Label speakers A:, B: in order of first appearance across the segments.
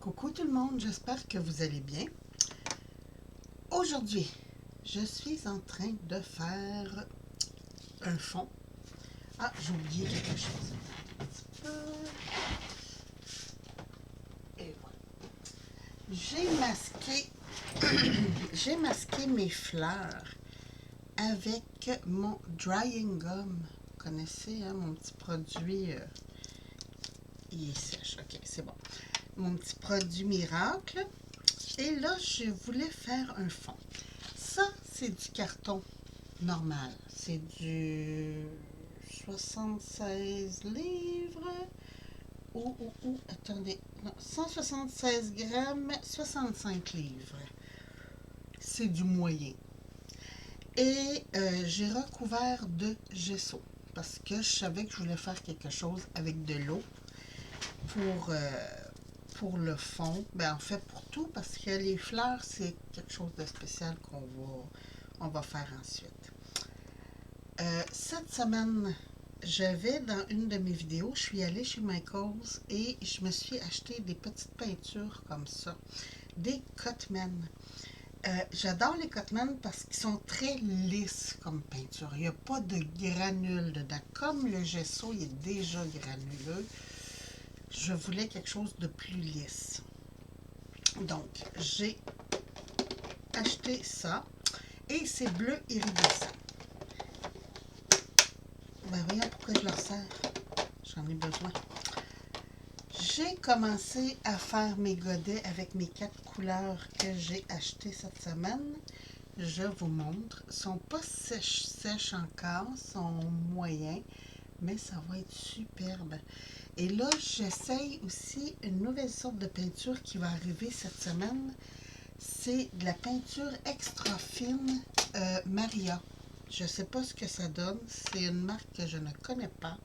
A: Coucou tout le monde, j'espère que vous allez bien. Aujourd'hui, je suis en train de faire un fond. Ah, j'ai oublié quelque chose. Un petit peu. Et voilà. J'ai masqué mes fleurs avec mon drying gum. Vous connaissez, hein, mon petit produit. Il est sèche, ok, c'est bon. Mon petit produit miracle. Et là, je voulais faire un fond. Ça, c'est du carton normal. C'est du 76 livres. Attendez. Non, 176 grammes, 65 livres. C'est du moyen. Et j'ai recouvert de gesso. Parce que je savais que je voulais faire quelque chose avec de l'eau pour le fond. Ben, en fait, pour tout, parce que les fleurs, c'est quelque chose de spécial on va faire ensuite. Cette semaine, j'avais dans une de mes vidéos, je suis allée chez Michaels et je me suis acheté des petites peintures comme ça, des Cotman. J'adore les Cotman parce qu'ils sont très lisses comme peinture. Il n'y a pas de granules dedans. Comme le gesso il est déjà granuleux, je voulais quelque chose de plus lisse. Donc, j'ai acheté ça et c'est bleu iridescent. Ben voyons pourquoi je leur sers. J'en ai besoin. J'ai commencé à faire mes godets avec mes 4 couleurs que j'ai achetées cette semaine. Je vous montre. Ils ne sont pas sèches encore, ils sont moyens, mais ça va être superbe. Et là, j'essaye aussi une nouvelle sorte de peinture qui va arriver cette semaine. C'est de la peinture extra fine Maria. Je ne sais pas ce que ça donne. C'est une marque que je ne connais pas.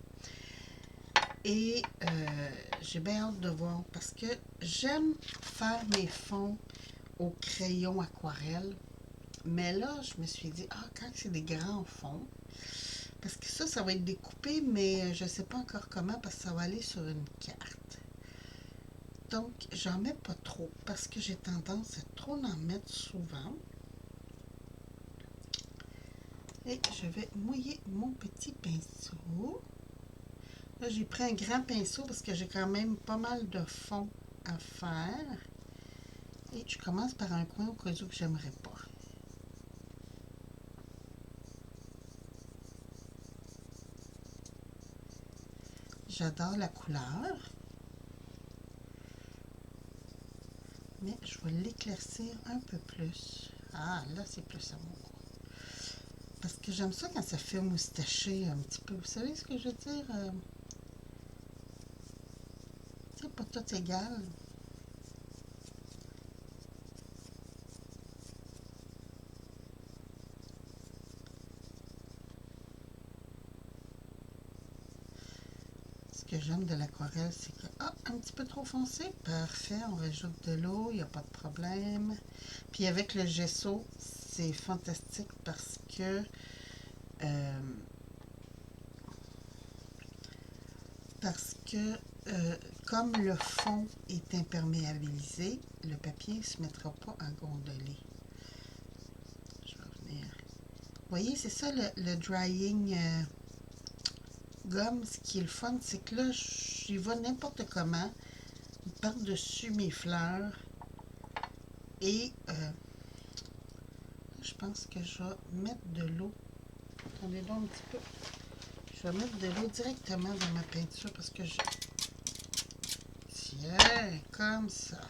A: Et j'ai bien hâte de voir parce que j'aime faire mes fonds au crayon aquarelle. Mais là, je me suis dit, quand c'est des grands fonds, parce que ça va être découpé, mais je ne sais pas encore comment parce que ça va aller sur une carte. Donc, j'en mets pas trop parce que j'ai tendance à trop en mettre souvent. Et je vais mouiller mon petit pinceau. Là, j'ai pris un grand pinceau parce que j'ai quand même pas mal de fond à faire. Et je commence par un coin au cas où que j'aimerais pas. J'adore la couleur. Mais je vais l'éclaircir un peu plus. Ah, là, c'est plus à mon goût. Parce que j'aime ça quand ça fait moustacher un petit peu. Vous savez ce que je veux dire? C'est pas tout égal. Ce que j'aime de l'aquarelle, c'est que, un petit peu trop foncé, parfait, on rajoute de l'eau, il n'y a pas de problème. Puis avec le gesso, c'est fantastique parce que comme le fond est imperméabilisé, le papier ne se mettra pas à gondoler. Je vais venir. Vous voyez, c'est ça le drying gum. Ce qui est le fun, c'est que là, j'y vais n'importe comment, par-dessus mes fleurs. Et je pense que je vais mettre de l'eau. Attendez donc un petit peu. Je vais mettre de l'eau directement dans ma peinture parce que je... Tiens, comme ça.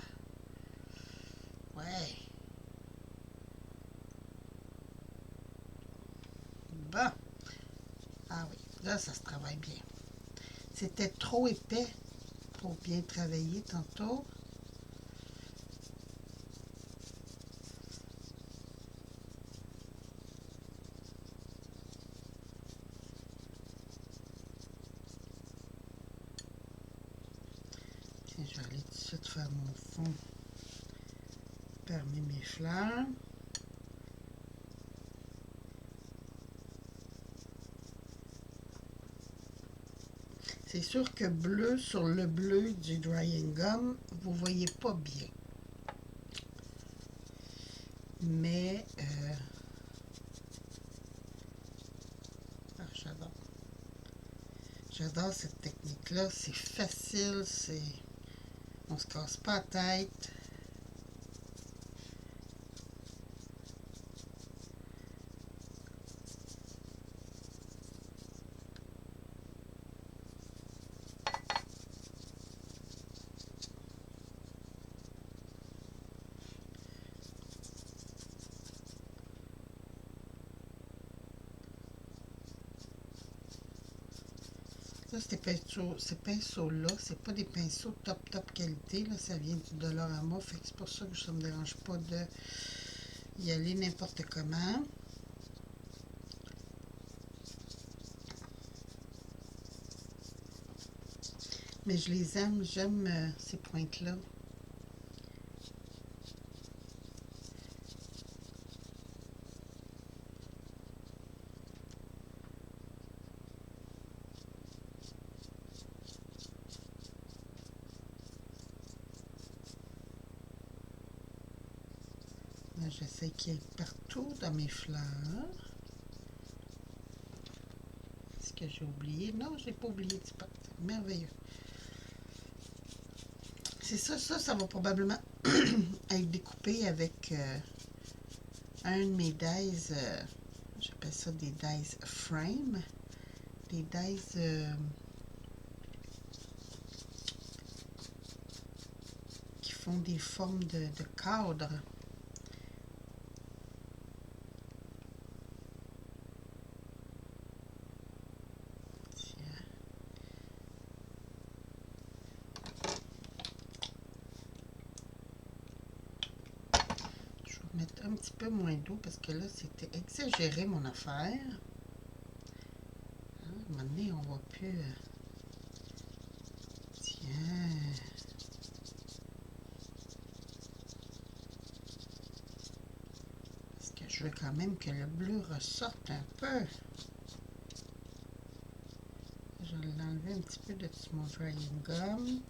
A: Ouais. Bon. Ah oui, là, ça se travaille bien. C'était trop épais pour bien travailler tantôt. Tiens, je vais aller tout de suite faire mon fond parmi mes fleurs. C'est sûr que bleu sur le bleu du drying gum, vous voyez pas bien. Mais j'adore. J'adore cette technique-là. C'est facile, on se casse pas la tête. Ça, ces pinceaux-là, c'est pas des pinceaux top qualité, là, ça vient du Dollarama, fait que c'est pour ça que ça me dérange pas de y aller n'importe comment. Mais je les aime, j'aime ces pointes-là. J'essaie qu'il y ait partout dans mes fleurs. Est-ce que j'ai oublié? Non, je n'ai pas oublié du pot. Merveilleux. C'est ça va probablement être découpé avec un de mes dies, j'appelle ça des dies frame, des dies qui font des formes de cadre. Mettre un petit peu moins d'eau parce que là c'était exagéré mon affaire. À un moment donné on va plus. Tiens. Parce que je veux quand même que le bleu ressorte un peu. Je vais l'enlever un petit peu de mon drying gum.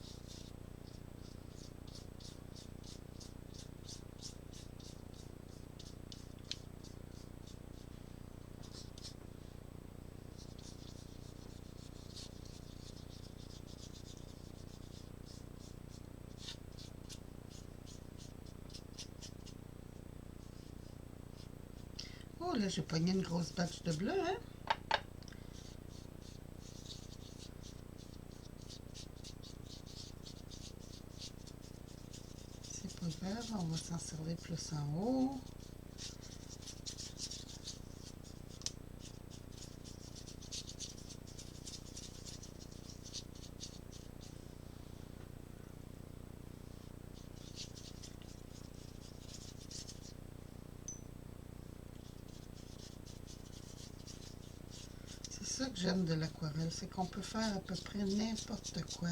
A: Oh, là, j'ai pogné une grosse batch de bleu, hein? C'est pas grave, on va s'en servir plus en haut. C'est ça que j'aime de l'aquarelle, c'est qu'on peut faire à peu près n'importe quoi.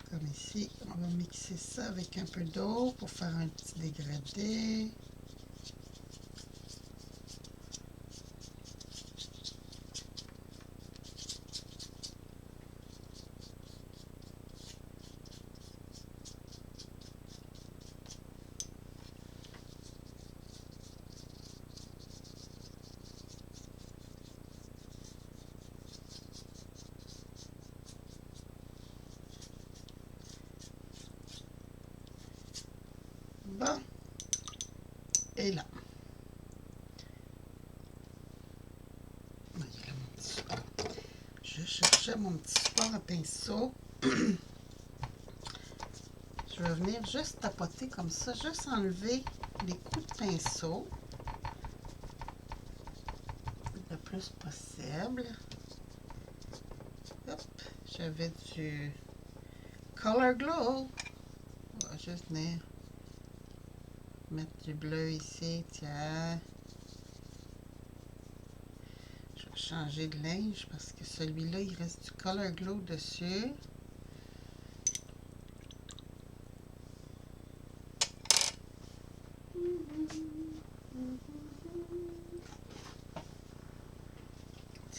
A: Comme ici, on va mixer ça avec un peu d'eau pour faire un petit dégradé. Bon, et là. Il est là, mon petit support. Je cherchais mon petit support à pinceau. Je vais venir juste tapoter comme ça, juste enlever les coups de pinceau le plus possible. Hop, j'avais du Color Glow. On va juste venir mettre du bleu ici, tiens. Je vais changer de linge parce que celui-là, il reste du Color Glow dessus.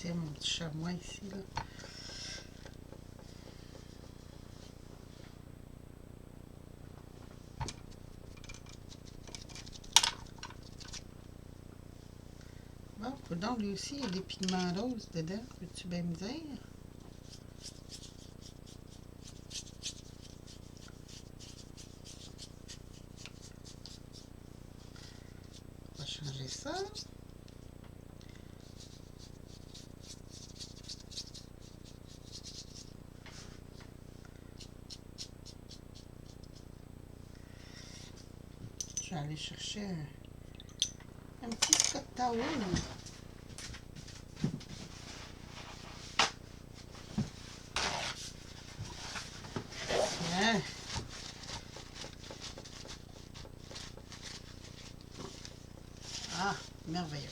A: Tiens, mon petit chamois ici, là. Bon, coudonc, lui aussi, il y a des pigments roses dedans. Peux-tu bien me dire? On va changer ça. Je vais aller chercher un petit Scott Towel. Tiens. Ah, merveilleux.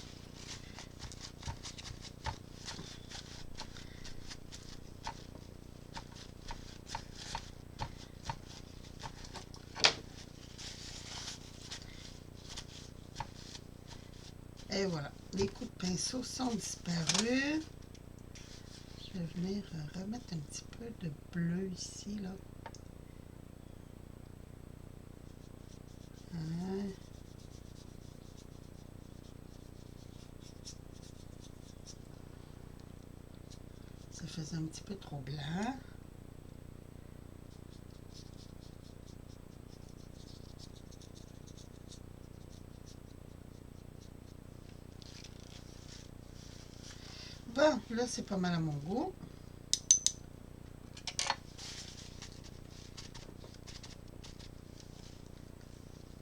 A: Et voilà, les coups de pinceau sont disparus. Je vais venir remettre un petit peu de bleu ici, là. Hein. Ça faisait un petit peu trop blanc. Bon, là, c'est pas mal à mon goût.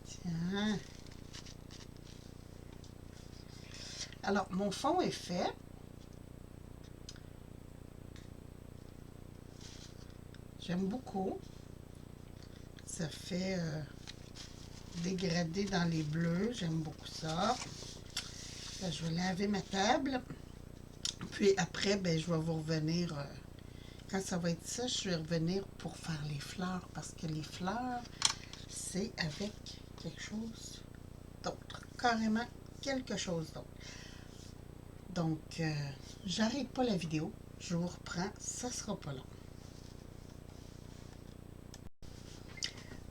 A: Tiens. Alors, mon fond est fait. J'aime beaucoup. Ça fait dégradé dans les bleus. J'aime beaucoup ça. Là, je vais laver ma table. Puis après, ben, je vais vous revenir. Quand ça va être ça, je vais revenir pour faire les fleurs. Parce que les fleurs, c'est avec quelque chose d'autre. Carrément quelque chose d'autre. Donc, j'arrête pas la vidéo. Je vous reprends. Ça sera pas long.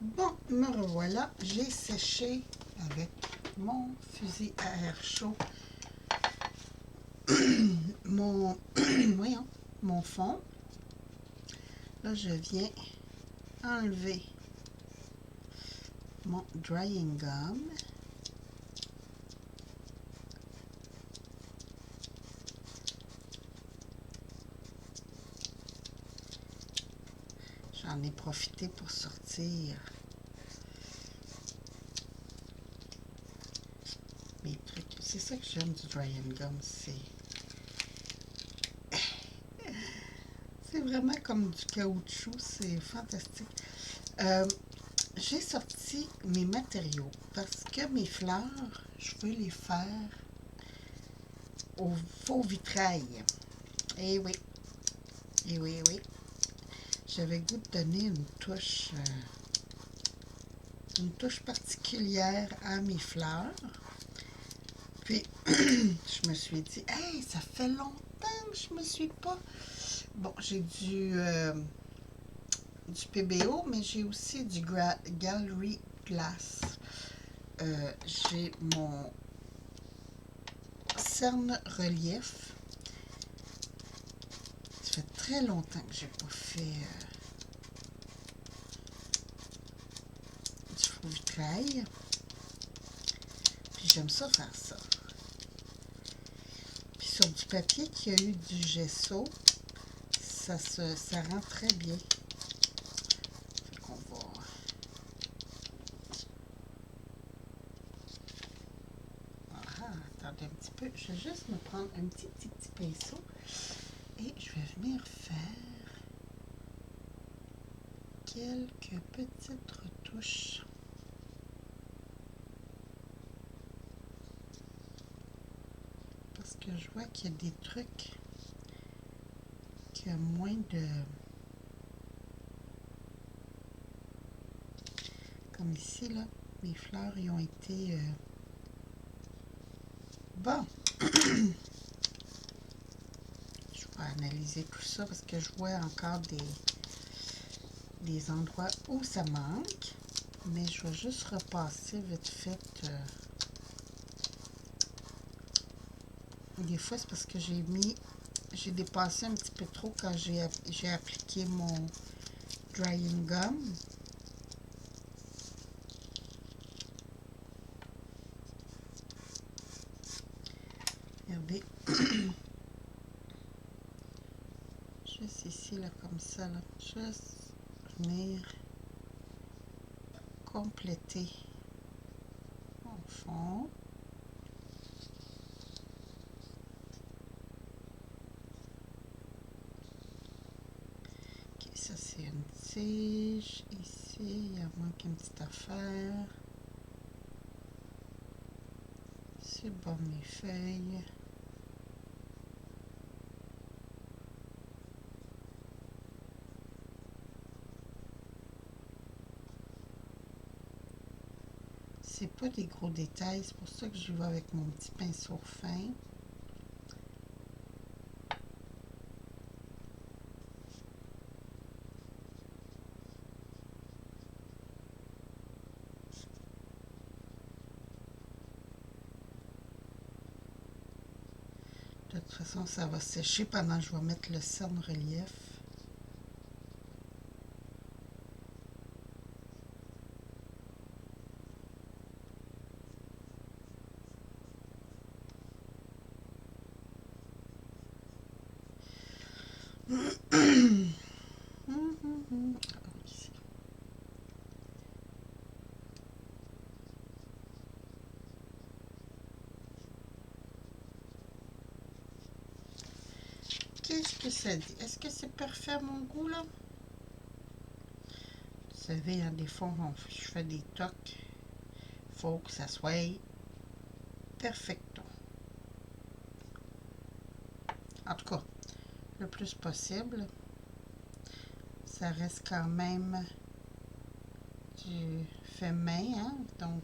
A: Bon, me revoilà. J'ai séché avec mon fusil à air chaud mon, voyons, mon fond. Là, je viens enlever mon drying gum. J'en ai profité pour sortir mes trucs. C'est ça que j'aime du drying gum, c'est vraiment comme du caoutchouc, c'est fantastique. J'ai sorti mes matériaux parce que mes fleurs, je veux les faire au faux vitrail. Eh oui, eh oui, eh oui. J'avais goût de donner une touche particulière à mes fleurs. Puis, je me suis dit, hey, ça fait longtemps que je me suis pas... Bon, j'ai du PBO, mais j'ai aussi du Gallery Glass. J'ai mon cerne relief. Ça fait très longtemps que j'ai pas fait du faux vitrail. Puis j'aime ça faire ça. Puis sur du papier qui a eu du gesso, ça rend très bien. Fait qu'on va... Ah, attendez un petit peu. Je vais juste me prendre un petit pinceau et je vais venir faire quelques petites retouches. Parce que je vois qu'il y a des trucs qui ont moins de... Comme ici, là, mes fleurs, ils ont été... Bon! Je vais analyser tout ça parce que je vois encore des endroits où ça manque. Mais je vais juste repasser vite fait. Des fois, c'est parce que j'ai dépassé un petit peu trop quand j'ai appliqué mon drying gum. Regardez. Juste ici, là, comme ça, là. Juste venir compléter mon fond. Ok, ça c'est une tige. Ici, il manque une petite affaire. C'est bon, mes feuilles. C'est pas des gros détails, c'est pour ça que je vais avec mon petit pinceau fin. De toute façon, ça va sécher pendant que je vais mettre le cerne-relief. Qu'est-ce que ça dit? Est-ce que c'est parfait à mon goût, là? Vous savez, hein, des fois, je fais des tocs. Il faut que ça soit perfecto. En tout cas, le plus possible. Ça reste quand même du fait main, hein? Donc,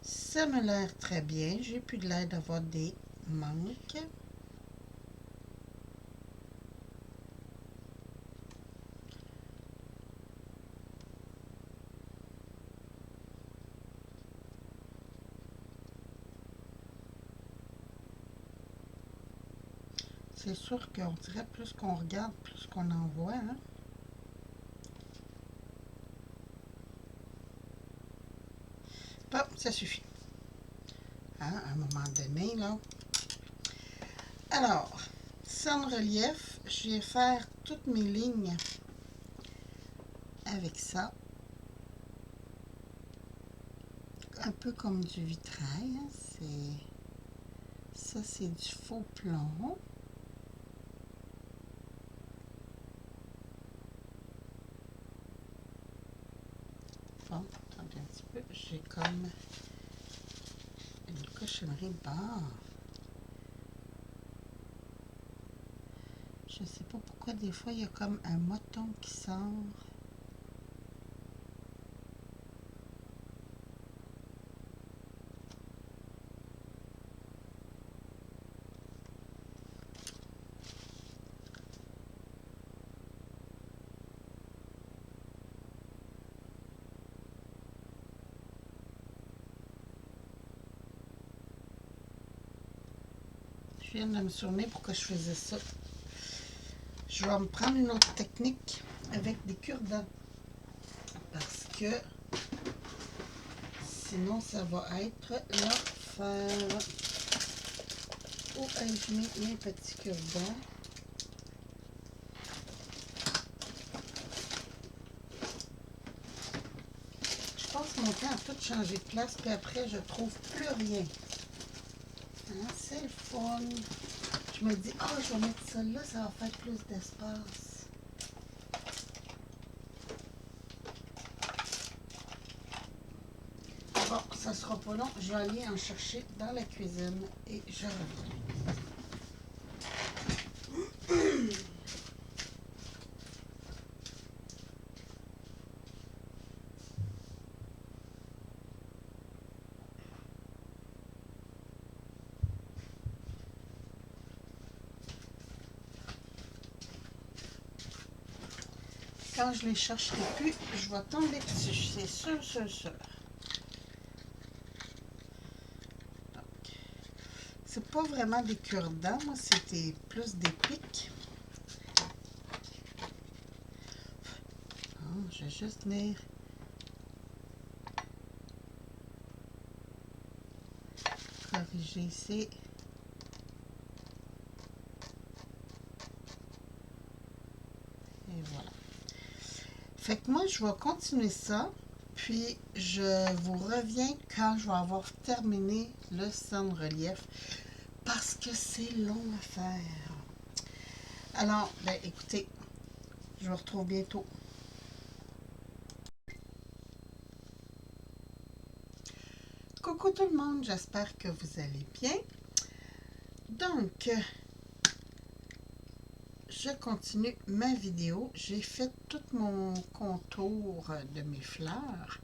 A: ça me l'air très bien. J'ai plus de l'air d'avoir des manques. C'est sûr qu'on dirait plus qu'on regarde, plus qu'on en voit, hein? Bon, ça suffit. Hein, à un moment donné, là. Alors, sans relief, je vais faire toutes mes lignes avec ça. Un peu comme du vitrail. Hein? Ça, c'est du faux plomb. Bon, attendez un petit peu. J'ai comme une cochonnerie barre. Je sais pas pourquoi des fois il y a comme un moton qui sort. Je viens de me souvenir pourquoi je faisais ça. Je vais me prendre une autre technique avec des cure-dents. Parce que sinon ça va être l'enfer. Où ai-je mis mes petits cure-dents? Je passe mon temps à tout changer de place, puis après je trouve plus rien. Hein, c'est le fun. Je me dis, ah, je vais mettre ça là, ça va faire plus d'espace. Bon, ça sera pas long. Je vais aller en chercher dans la cuisine et je reviens. quand je les chercherai plus, je vais tomber dessus. C'est sûr, sûr, sûr. C'est pas vraiment des cure-dents, moi, c'était plus des pics. Oh, je vais juste venir corriger ici. Et voilà. Fait que moi, je vais continuer ça. Puis, je vous reviens quand je vais avoir terminé le cerne relief. Parce que c'est long à faire. Alors, ben écoutez, je vous retrouve bientôt. Coucou tout le monde, j'espère que vous allez bien. Donc, je continue ma vidéo. J'ai fait tout mon contour de mes fleurs.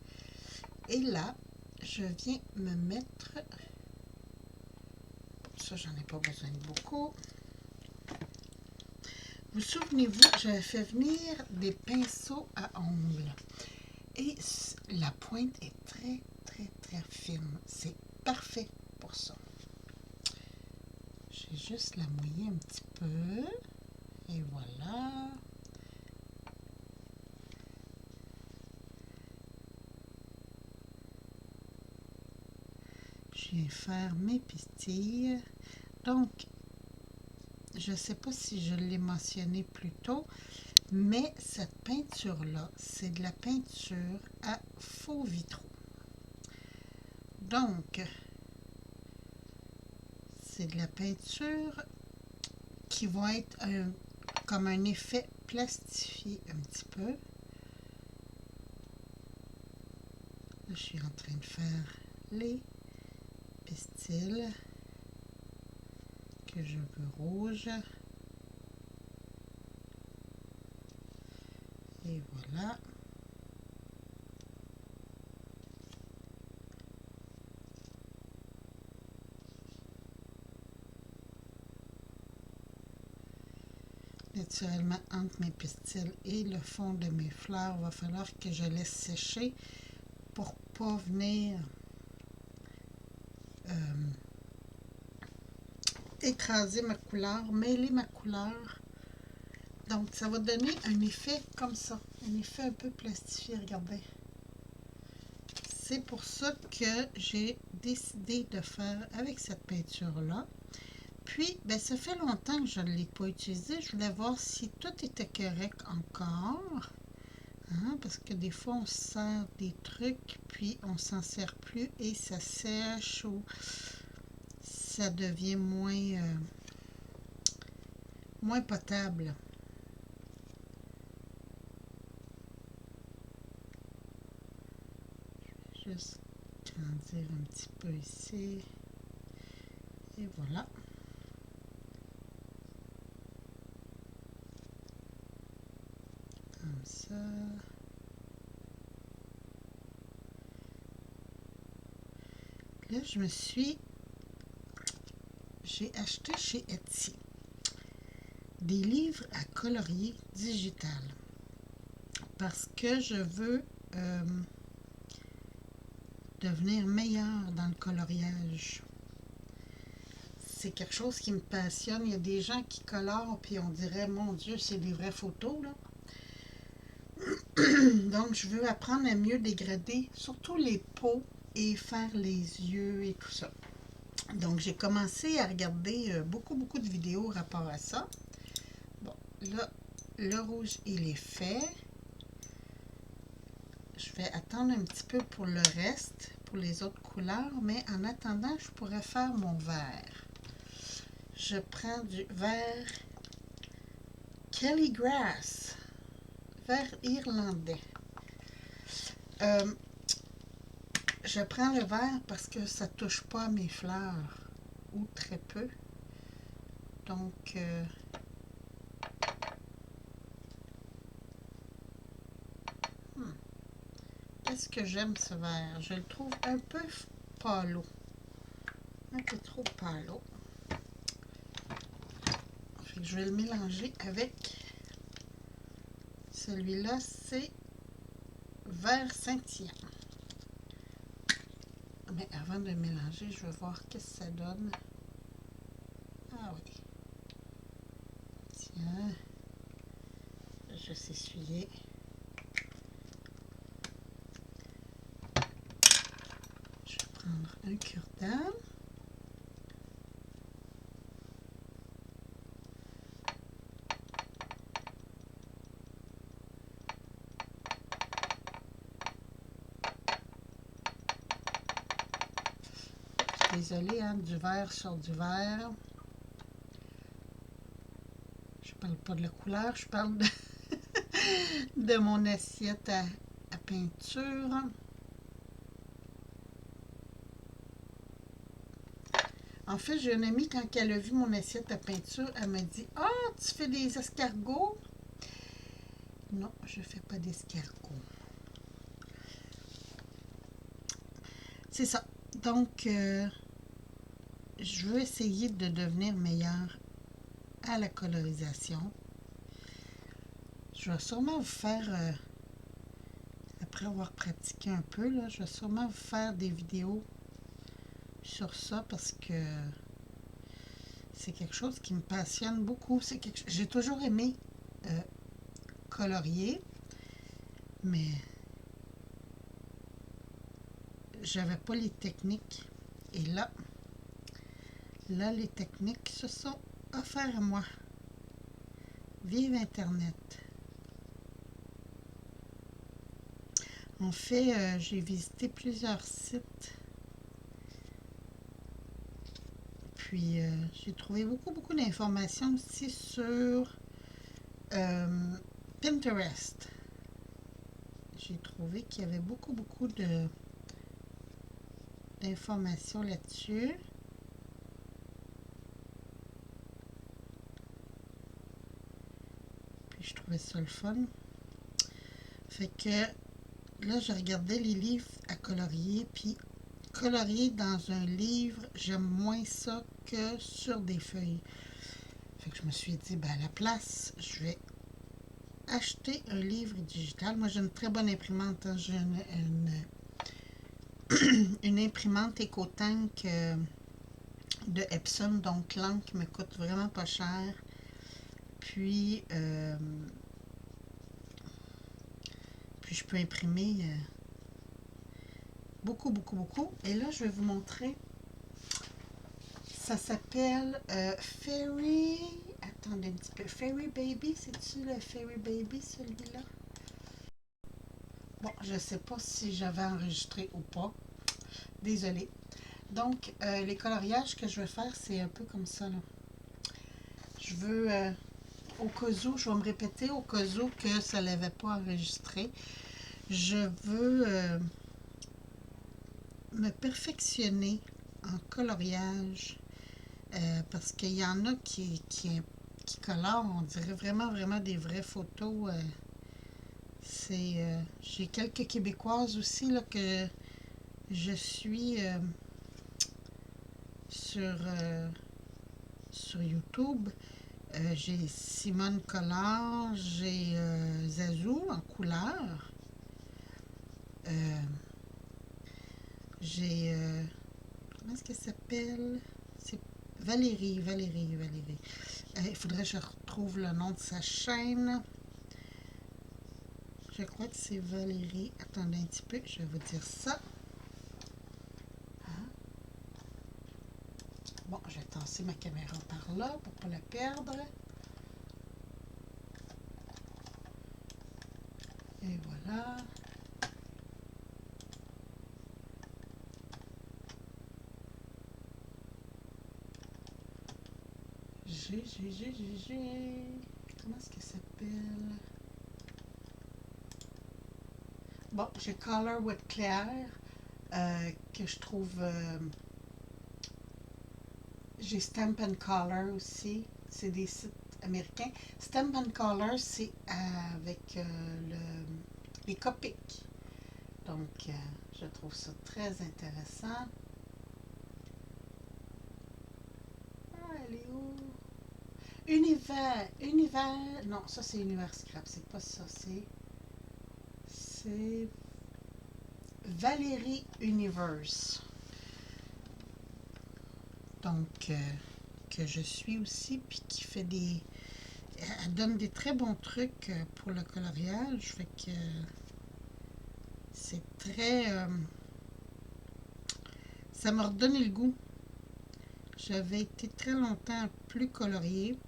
A: Et là, je viens me mettre... Ça, j'en ai pas besoin de beaucoup. Vous souvenez-vous, j'avais fait venir des pinceaux à ongles. Et la pointe est très, très, très fine. C'est parfait pour ça. Je vais juste la mouiller un petit peu. Et voilà. Je viens faire mes pistilles. Donc, je ne sais pas si je l'ai mentionné plus tôt, mais cette peinture-là, c'est de la peinture à faux vitraux. Donc, c'est de la peinture qui va être comme un effet plastifié un petit peu. Là, je suis en train de faire les pistils que je veux rouge. Et voilà. Naturellement, entre mes pistils et le fond de mes fleurs, il va falloir que je laisse sécher pour ne pas venir écraser ma couleur, mêler ma couleur. Donc, ça va donner un effet comme ça, un effet un peu plastifié, regardez. C'est pour ça que j'ai décidé de faire avec cette peinture-là. Puis, ben, ça fait longtemps que je ne l'ai pas utilisé. Je voulais voir si tout était correct encore. Hein, parce que des fois, on sert des trucs, puis on s'en sert plus et ça sèche ou ça devient moins potable. Je vais juste grandir un petit peu ici. Et voilà. Comme ça. Là, j'ai acheté chez Etsy des livres à colorier digital parce que je veux devenir meilleure dans le coloriage. C'est quelque chose qui me passionne. Il y a des gens qui colorent puis on dirait, mon Dieu, c'est des vraies photos, là. Donc, je veux apprendre à mieux dégrader, surtout les peaux et faire les yeux et tout ça. Donc, j'ai commencé à regarder beaucoup de vidéos rapport à ça. Bon, là, le rouge, il est fait. Je vais attendre un petit peu pour le reste, pour les autres couleurs, mais en attendant, je pourrais faire mon vert. Je prends du vert Kelly Grass, vert irlandais. Je prends le vert parce que ça ne touche pas à mes fleurs, ou très peu. Donc, est-ce que j'aime ce vert? Je le trouve un peu pâlo. Un peu trop pâlo. Fait que je vais le mélanger avec celui-là, c'est vert scintillant. Mais avant de mélanger, je veux voir qu'est-ce que ça donne. Ah oui. Tiens, je vais s'essuyer. Je vais prendre un cure-dent. Désolée, hein, du vert sur du vert. Je parle pas de la couleur, je parle de mon assiette à peinture. En fait, j'ai une amie, quand elle a vu mon assiette à peinture, elle m'a dit « Ah, tu fais des escargots? » Non, je ne fais pas d'escargots. C'est ça. Donc, je veux essayer de devenir meilleure à la colorisation. Je vais sûrement vous faire, après avoir pratiqué un peu, là, je vais sûrement vous faire des vidéos sur ça parce que c'est quelque chose qui me passionne beaucoup. J'ai toujours aimé colorier, mais j'avais pas les techniques. Et là, les techniques se sont offertes à moi. Vive Internet! En fait, j'ai visité plusieurs sites. Puis, j'ai trouvé beaucoup d'informations aussi sur Pinterest. J'ai trouvé qu'il y avait beaucoup d'informations là-dessus. Puis, je trouvais ça le fun. Fait que là, je regardais les livres à colorier, puis colorier dans un livre, j'aime moins ça que sur des feuilles. Fait que je me suis dit, ben à la place, je vais acheter un livre digital. Moi, j'ai une très bonne imprimante. Hein. J'ai une imprimante EcoTank de Epson, donc l'encre me coûte vraiment pas cher. Puis, je peux imprimer beaucoup. Et là, je vais vous montrer. Ça s'appelle Fairy. Attendez un petit peu. Fairy Baby, c'est-tu le Fairy Baby, celui-là? Bon, je ne sais pas si j'avais enregistré ou pas. Désolée. Donc, les coloriages que je vais faire, c'est un peu comme ça, là. Je veux, au cas où, je vais me répéter, au cas où que ça ne l'avait pas enregistré. Je veux me perfectionner en coloriage parce qu'il y en a qui colorent, on dirait vraiment des vraies photos. J'ai quelques Québécoises aussi là, que je suis sur YouTube. J'ai Simone Collard, j'ai Zazou en couleur. J'ai comment est-ce qu'elle s'appelle? C'est Valérie. Il faudrait que je retrouve le nom de sa chaîne. Je crois que c'est Valérie. Attendez un petit peu, je vais vous dire ça. Hein? Bon, je vais tasser ma caméra par là pour ne pas la perdre. Et voilà. Comment est-ce qu'elle s'appelle? Bon, j'ai Color with Claire, que je trouve... j'ai Stamp and Color aussi. C'est des sites américains. Stamp and Color, c'est avec les Copics. Donc, je trouve ça très intéressant. Ah, elle est où? Univers, non, ça c'est Univers Scrap, c'est pas ça, c'est Valérie Universe. Donc, que je suis aussi, puis qui fait des... Elle donne des très bons trucs pour le coloriage, fait que c'est très... ça m'a redonné le goût. J'avais été très longtemps plus coloriée,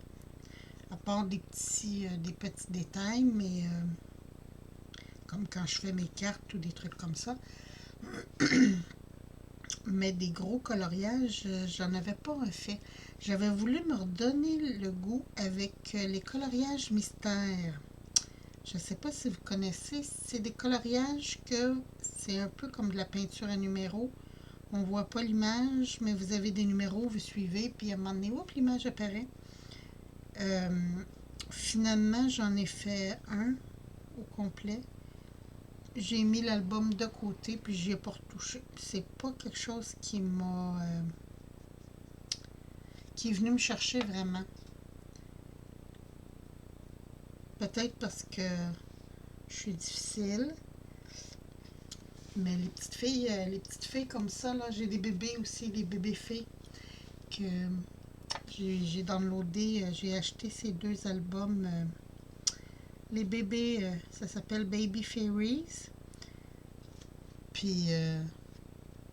A: à part des petits détails, mais comme quand je fais mes cartes ou des trucs comme ça. Mais des gros coloriages, j'en avais pas fait. J'avais voulu me redonner le goût avec les coloriages mystères. Je ne sais pas si vous connaissez, c'est des coloriages que c'est un peu comme de la peinture à numéros. On ne voit pas l'image, mais vous avez des numéros, vous suivez, puis à un moment donné, hop, l'image apparaît. Finalement, j'en ai fait un au complet. J'ai mis l'album de côté, puis j'y ai pas retouché. C'est pas quelque chose qui m'a... qui est venu me chercher vraiment. Peut-être parce que je suis difficile. Mais les petites filles comme ça, là, j'ai des bébés aussi, des bébés filles que j'ai downloadé, j'ai acheté ces deux albums. Les bébés, ça s'appelle Baby Fairies, puis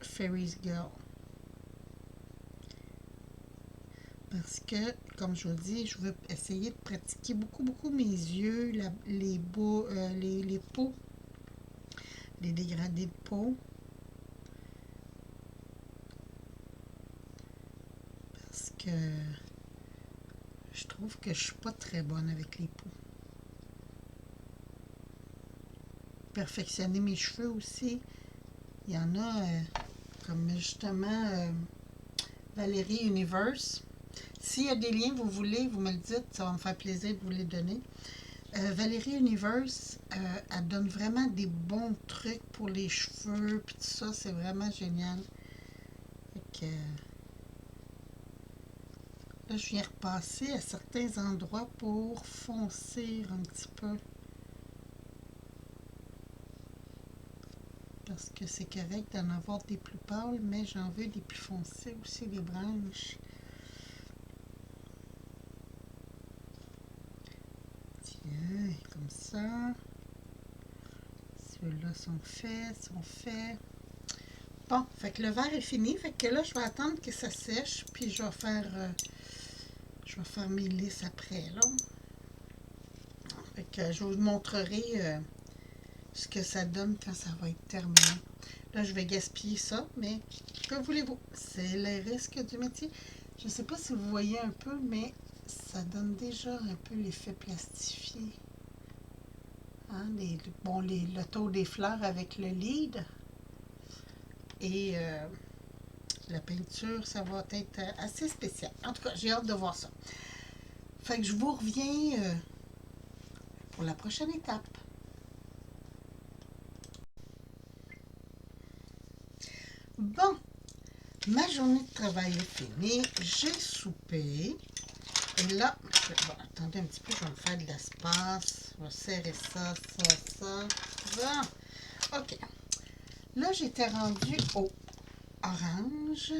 A: Fairies Girl. Parce que, comme je vous dis, je veux essayer de pratiquer beaucoup mes yeux, les peaux, les dégradés de peau. Parce que je trouve que je suis pas très bonne avec les peaux. Perfectionner mes cheveux aussi. Il y en a comme justement Valérie Universe. S'il y a des liens, vous voulez, vous me le dites, ça va me faire plaisir de vous les donner. Valérie Universe, elle donne vraiment des bons trucs pour les cheveux, puis tout ça, c'est vraiment génial. Fait que, là, je viens repasser à certains endroits pour foncer un petit peu. Parce que c'est correct d'en avoir des plus pâles, mais j'en veux des plus foncés aussi, les branches. Tiens, comme ça. Ceux-là sont faits. Bon, fait que le verre est fini. Fait que là, je vais attendre que ça sèche, puis je vais faire mes lisses après, là. Fait que je vous montrerai ce que ça donne quand ça va être terminé. Là, je vais gaspiller ça, mais que voulez-vous? C'est les risques du métier. Je ne sais pas si vous voyez un peu, mais ça donne déjà un peu l'effet plastifié. Hein, le taux des fleurs avec le lead. Et la peinture, ça va être assez spécial. En tout cas, j'ai hâte de voir ça. Fait que je vous reviens pour la prochaine étape. Bon, ma journée de travail est finie. J'ai soupé. Et là, bon, attendez un petit peu, je vais me faire de l'espace. Je vais serrer ça. Bon, ok. Là, j'étais rendue au orange.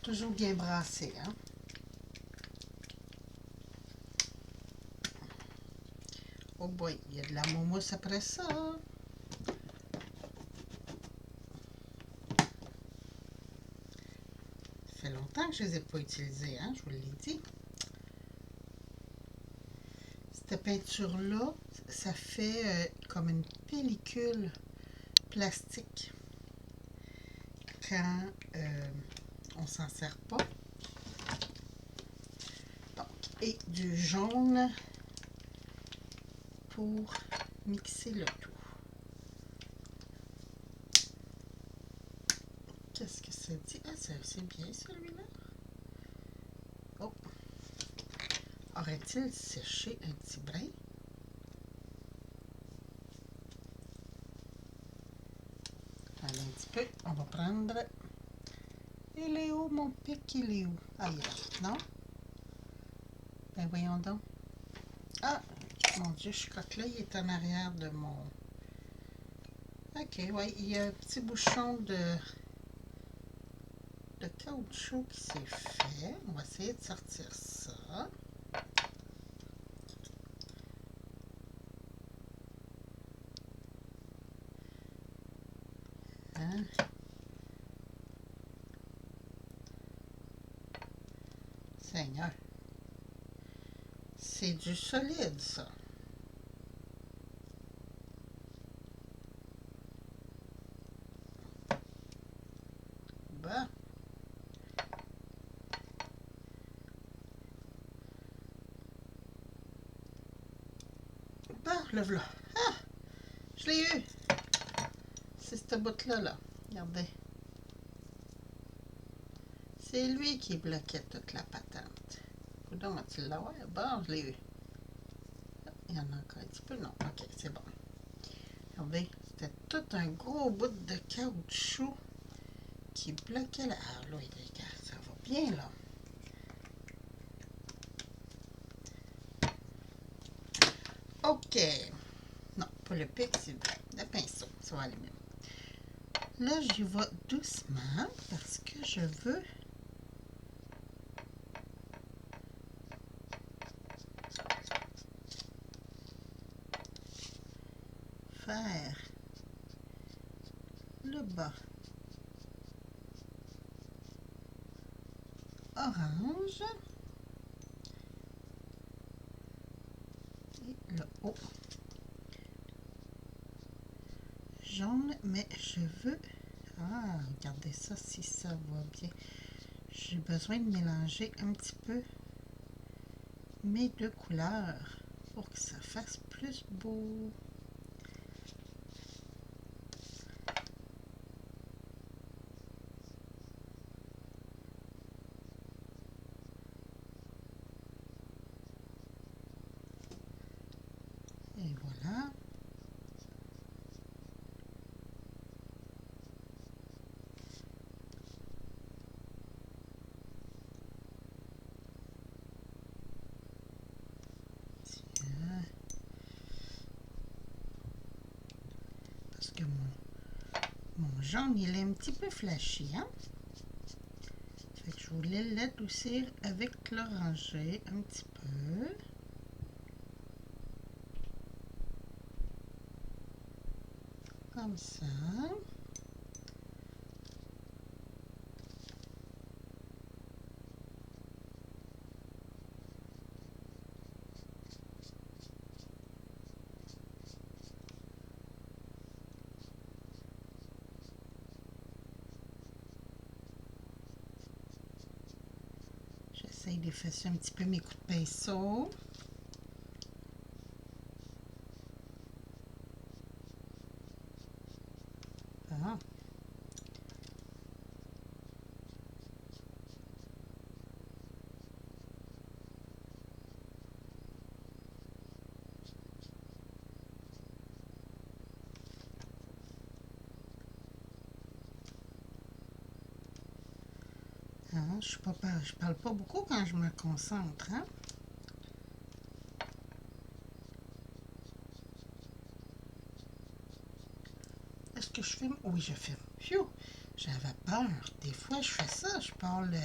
A: Toujours bien brassé, hein. Oh boy, il y a de la mousse après ça. Ça fait longtemps que je ne les ai pas utilisés, hein, je vous l'ai dit. Cette peinture-là, ça fait comme une pellicule plastique quand on ne s'en sert pas. Donc, et du jaune pour mixer le tout. Qu'est-ce que ça dit? Ah, c'est bien celui-là. Oh! Aurait-il séché un petit brin? Allez, un petit peu. On va prendre... Il est où, mon pic? Il est où? Ah, il est là. Non? Ben voyons donc. Ah, mon Dieu, je crois que là, il est en arrière de mon... Ok, ouais, il y a un petit bouchon de caoutchouc qui s'est fait. On va essayer de sortir ça. Hein? Seigneur. C'est du solide, ça. Bon. Bon, le voilà. Ah! Je l'ai eu! C'est ce bout-là, là. Regardez. C'est lui qui bloquait toute la patente. Coudonc, vas-tu l'avoir? Bon, je l'ai eu. Il y en a encore un petit peu? Non. Ok, c'est bon. Regardez, c'était tout un gros bout de caoutchouc qui bloquait la... Ah, là, ça va bien, là. Ok. Non, pas le pic, c'est le pinceau. Ça va aller mieux. Là, j'y vais doucement parce que je veux... faire le bas orange et le haut jaune, mais je veux... Ah, regardez ça, si ça va bien. J'ai besoin de mélanger un petit peu mes deux couleurs pour que ça fasse plus beau. Et voilà. Tiens. Parce que mon jaune, il est un petit peu flashy, hein? Fait que je voulais l'adoucir avec l'orangé un petit peu. Comme ça. J'essaye d'effacer un petit peu mes coups de pinceau. Ah. Ah, je parle pas beaucoup quand je me concentre, hein? Est-ce que je filme? Oui, je filme. Phew! J'avais peur. Des fois, je fais ça. Je parle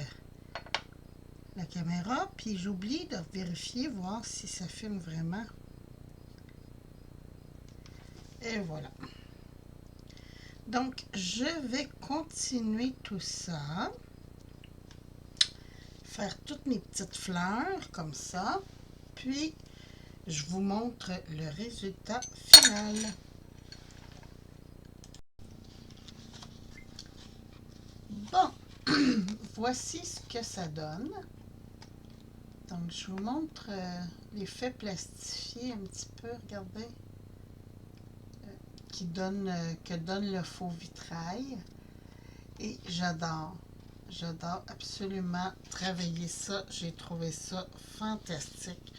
A: la caméra, puis j'oublie de vérifier, voir si ça filme vraiment. Et voilà. Donc, je vais continuer tout ça. Faire toutes mes petites fleurs comme ça. Puis, je vous montre le résultat final. Bon, voici ce que ça donne. Donc, je vous montre l'effet plastifié un petit peu, regardez, que donne le faux vitrail. Et j'adore, j'adore absolument travailler ça. J'ai trouvé ça fantastique.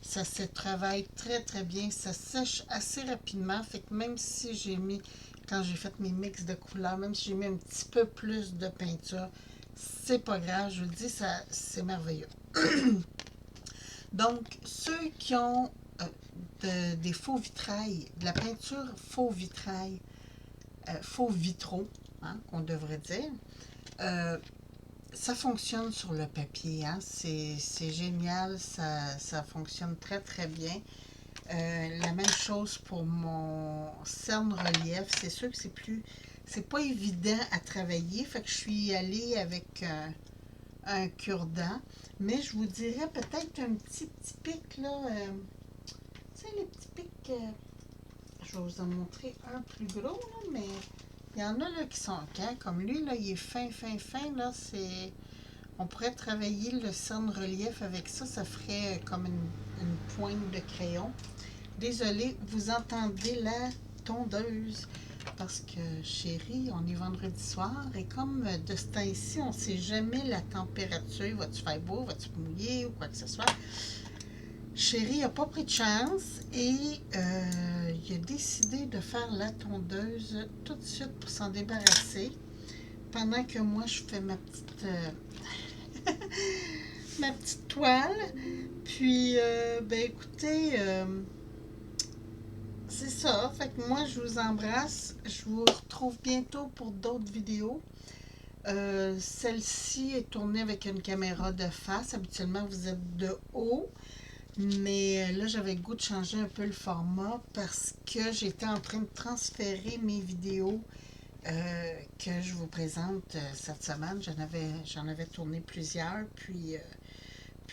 A: Ça se travaille très très bien, ça sèche assez rapidement. Fait que même si j'ai mis, quand j'ai fait mes mix de couleurs, même si j'ai mis un petit peu plus de peinture, c'est pas grave, je vous le dis, c'est merveilleux. Donc, ceux qui ont des faux vitrails, de la peinture faux vitrail, faux vitraux, hein, qu'on devrait dire, ça fonctionne sur le papier. Hein? C'est génial, ça fonctionne très très bien. La même chose pour mon cerne relief. C'est sûr que c'est pas évident à travailler. Fait que je suis allée avec un cure-dent. Mais je vous dirais peut-être un petit pic là. Tu sais, les petits pics. Je vais vous en montrer un plus gros là, mais il y en a là qui sont comme lui là, il est fin là. On pourrait travailler le cerne relief avec ça. Ça ferait comme une pointe de crayon. Désolée, vous entendez la tondeuse parce que chérie, on est vendredi soir et comme de ce temps-ci, on ne sait jamais la température, va-tu faire beau, va-tu mouiller ou quoi que ce soit. Chérie n'a pas pris de chance et il a décidé de faire la tondeuse tout de suite pour s'en débarrasser pendant que moi je fais ma petite ma petite toile. Puis ben écoutez, c'est ça. Fait que moi, je vous embrasse. Je vous retrouve bientôt pour d'autres vidéos. Celle-ci est tournée avec une caméra de face. Habituellement, vous êtes de haut. Mais là, j'avais le goût de changer un peu le format parce que j'étais en train de transférer mes vidéos que je vous présente cette semaine. J'en avais tourné plusieurs. Puis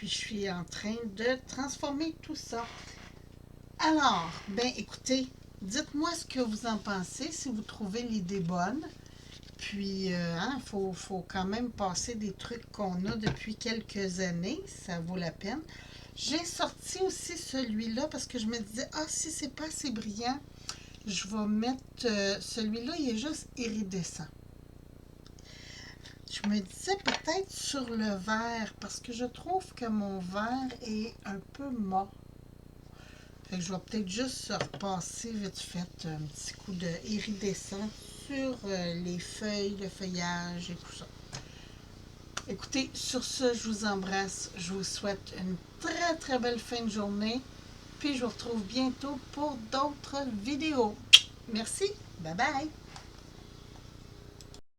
A: je suis en train de transformer tout ça. Alors, ben écoutez, dites-moi ce que vous en pensez, si vous trouvez l'idée bonne. Puis, hein, faut quand même passer des trucs qu'on a depuis quelques années. Ça vaut la peine. J'ai sorti aussi celui-là parce que je me disais, ah, si c'est pas assez brillant, je vais mettre celui-là, il est juste iridescent. Je me disais peut-être sur le vert parce que je trouve que mon vert est un peu mort. Fait que je vais peut-être juste repasser vite fait un petit coup de iridescent sur les feuilles, le feuillage et tout ça. Écoutez, sur ce, je vous embrasse. Je vous souhaite une très très belle fin de journée. Puis je vous retrouve bientôt pour d'autres vidéos. Merci. Bye bye.